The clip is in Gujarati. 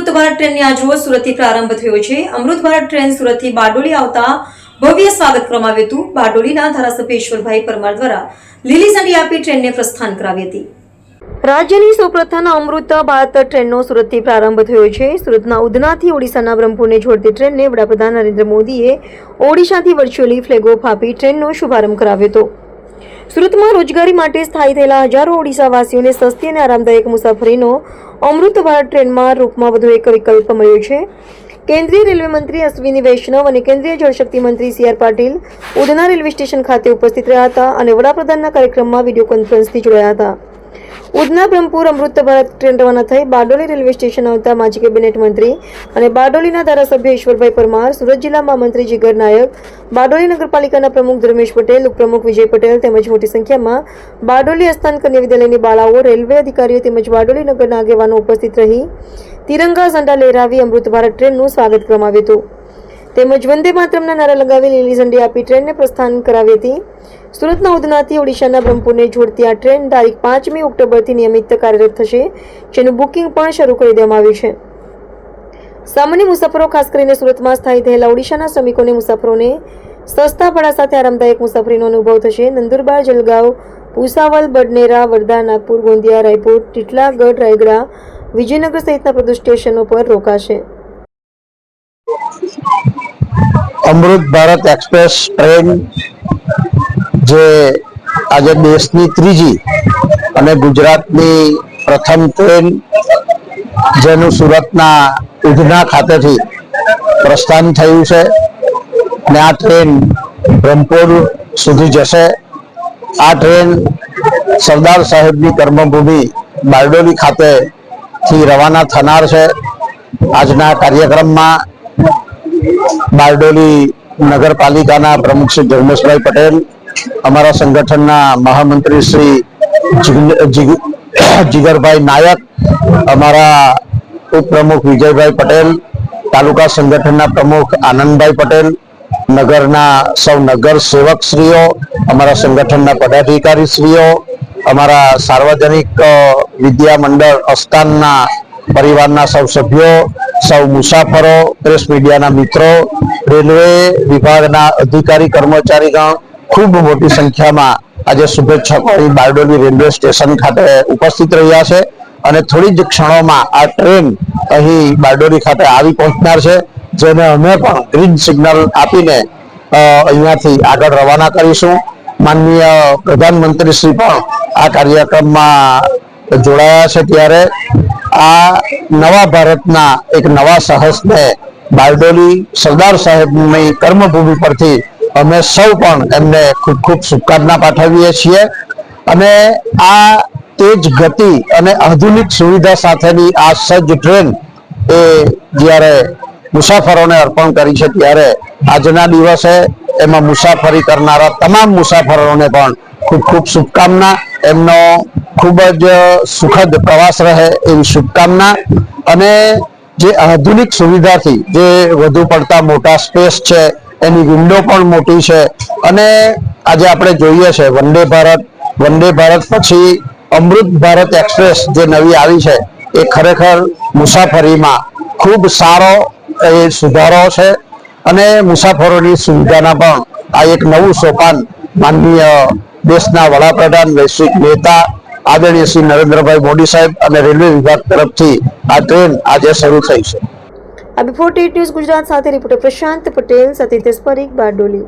અમૃત ભારત ટ્રેનની આજરોજ સુરતથી પ્રારંભ થયો છે। અમૃત ભારત ટ્રેન સુરતથી બારડોલી આવતા ભવ્ય સ્વાગત કરવામાં આવ્યું હતું। બારડોલીના ધારાસભ્ય ઈશ્વરભાઈ પરમાર દ્વારા લીલી ઝંડી આપી ટ્રેનને પ્રસ્થાન કરાવી હતી। રાજ્યની સૌપ્રથમ અમૃત ભારત ટ્રેનનો સુરતથી પ્રારંભ થયો છે। સુરતના ઉધનાથી ઓડિશાના બ્રહ્મપુરને જોડતી ટ્રેનને વડાપ્રધાન નરેન્દ્ર મોદીએ ઓડિશાથી વર્ચ્યુઅલી ફ્લેગ ઓફ આપી ટ્રેનનો શુભારંભ કરાવ્યો હતો। સુરતમાં રોજગારી માટે સ્થાયી થયેલા હજારો ઓડિશાવાસીઓને સસ્તી અને આરામદાયક મુસાફરીનો અમૃત ભારત ટ્રેનમાં રૂપમાં વધુ એક વિકલ્પ મળ્યો છે। કેન્દ્રીય રેલવે મંત્રી અશ્વિની વૈષ્ણવ અને કેન્દ્રીય જળશક્તિ મંત્રી C R Patil Udhna railway station ખાતે ઉપસ્થિત રહ્યા હતા અને વડાપ્રધાનના કાર્યક્રમમાં વિડીયો કોન્ફરન્સથી જોડાયા હતા। ઉધના બ્રહ્મપુર અમૃત ભારત ટ્રેન રવાના થઈ બારડોલી રેલવે સ્ટેશન આવતા માજી કેબિનેટ મંત્રી અને બારડોલીના ધારાસભ્ય ઈશ્વરભાઈ પરમાર, સુરત જિલ્લા મંત્રી જીગર નાયક, બારડોલી નગરપાલિકાના પ્રમુખ ધર્મેશ પટેલ, ઉપપ્રમુખ વિજય પટેલ તેમજ મોટી સંખ્યામાં બારડોલી અસ્થાન કન્યા વિદ્યાલયની બાળાઓ, રેલવે અધિકારીઓ તેમજ બારડોલી નગરના આગેવાનો ઉપસ્થિત રહી તિરંગા ઝંડા લહેરાવી અમૃત ભારત ટ્રેનનું સ્વાગત કરવામાં આવ્યું હતું તેમજ વંદે માતરમના નારા લગાવી લીલી ઝંડી આપી ટ્રેનને પ્રસ્થાન કરાવી હતી। સુરતના ઉધનાથી ઓડિશાના બ્રહ્મપુરને જોડતી આ ટ્રેન તારીખ 5મી ઓક્ટોબરથી નિયમિત કાર્યરત થશે, જેનું બુકિંગ પણ શરૂ કરી દેવામાં આવ્યું છે। સામાન્ય મુસાફરો ખાસ કરીને સુરતમાં સ્થાયી થયેલા ઓડિશાના શ્રમિકોને મુસાફરોને સસ્તા ભાડા સાથે આરામદાયક મુસાફરીનો અનુભવ થશે। નંદુરબાર, જલગાંવ, ભુસાવલ, બડનેરા, વર્ધા, નાગપુર, ગોંદિયા, રાયપુર, ટીટલાગઢ, રાયગડા, વિજયનગર સહિતના પ્રદેશ સ્ટેશનો પર રોકાશે। અમૃત ભારત એક્સપ્રેસ ટ્રેન જે આજે દેશની ત્રીજી અને ગુજરાતની પ્રથમ ટ્રેન જેનું સુરતના ઉધના ખાતેથી પ્રસ્થાન થયું છે અને આ ટ્રેન બ્રહ્મપુર સુધી જશે। આ ટ્રેન સરદાર સાહેબની કર્મભૂમિ બારડોલી ખાતેથી રવાના થનાર છે। આજના કાર્યક્રમમાં બારડોલી નગરપાલિકાના પ્રમુખ શ્રી ધર્મેશભાઈ પટેલ, અમારા સંગઠનના મહામંત્રી શ્રી જીગરભાઈ નાયક, અમારા ઉપપ્રમુખ વિજયભાઈ પટેલ, તાલુકા સંગઠનના પ્રમુખ આનંદભાઈ પટેલ, નગરના સૌ નગર સેવકશ્રીઓ, અમારા સંગઠનના પદાધિકારીશ્રીઓ, અમારા સાર્વજનિક વિદ્યા મંડળ અસ્થાનના પરિવારના સૌ સભ્યો, સૌ મુસાફરો, પ્રેસ મીડિયાના મિત્રો, રેલવે વિભાગના અધિકારી કર્મચારીગણ ખૂબ મોટી સંખ્યામાં આજે શુભેચ્છકો બારડોલી રેલવે સ્ટેશન ખાતે ઉપસ્થિત રહ્યા છે અને થોડી જ ક્ષણોમાં આ ટ્રેન અહીં બારડોલી ખાતે આવી પહોંચનાર છે, જેને અમે પણ ગ્રીન સિગ્નલ આપીને અહીંયાથી આગળ રવાના કરીશું। માનનીય પ્રધાનમંત્રી શ્રી પણ આ કાર્યક્રમમાં જોડાયા છે ત્યારે આ નવા ભારતના એક નવા સાહસને બારડોલી સરદાર સાહેબની કર્મભૂમિ પરથી અમે સૌ પણ એમને ખૂબ ખૂબ શુભકામના પાઠવીએ છીએ અને આ તેજ ગતિ અને આધુનિક સુવિધા સાથેની આ સજ્જ ટ્રેન એ જ્યારે મુસાફરોને અર્પણ કરી છે ત્યારે આજના દિવસે એમાં મુસાફરી કરનારા તમામ મુસાફરોને પણ ખૂબ ખૂબ શુભકામના। એમનો ખૂબ જ સુખદ પ્રવાસ રહે એવી શુભકામના અને જે આધુનિક સુવિધાથી જે વધુ પડતા મોટા સ્પેસ છે, એની વિન્ડો પણ મોટી છે અને આજે આપણે જોઈએ છે વંદે ભારત પછી અમૃત ભારત એક્સપ્રેસ જે નવી આવી છે એ ખરેખર મુસાફરીમાં ખૂબ સારો એ સુધારો છે અને મુસાફરોની સુવિધાના પણ આ એક નવું સોપાન માનનીય દેશના વડાપ્રધાન, વૈશ્વિક નેતા આદરણીય શ્રી નરેન્દ્રભાઈ મોદી સાહેબ અને રેલવે વિભાગ તરફથી આ ટ્રેન આજે શરૂ થઈ છે। આ બિફોર ટેટ ન્યૂઝ ગુજરાત સાથે રિપોર્ટર પ્રશાંત પટેલ, સતીશ પરીખ, બારડોલી।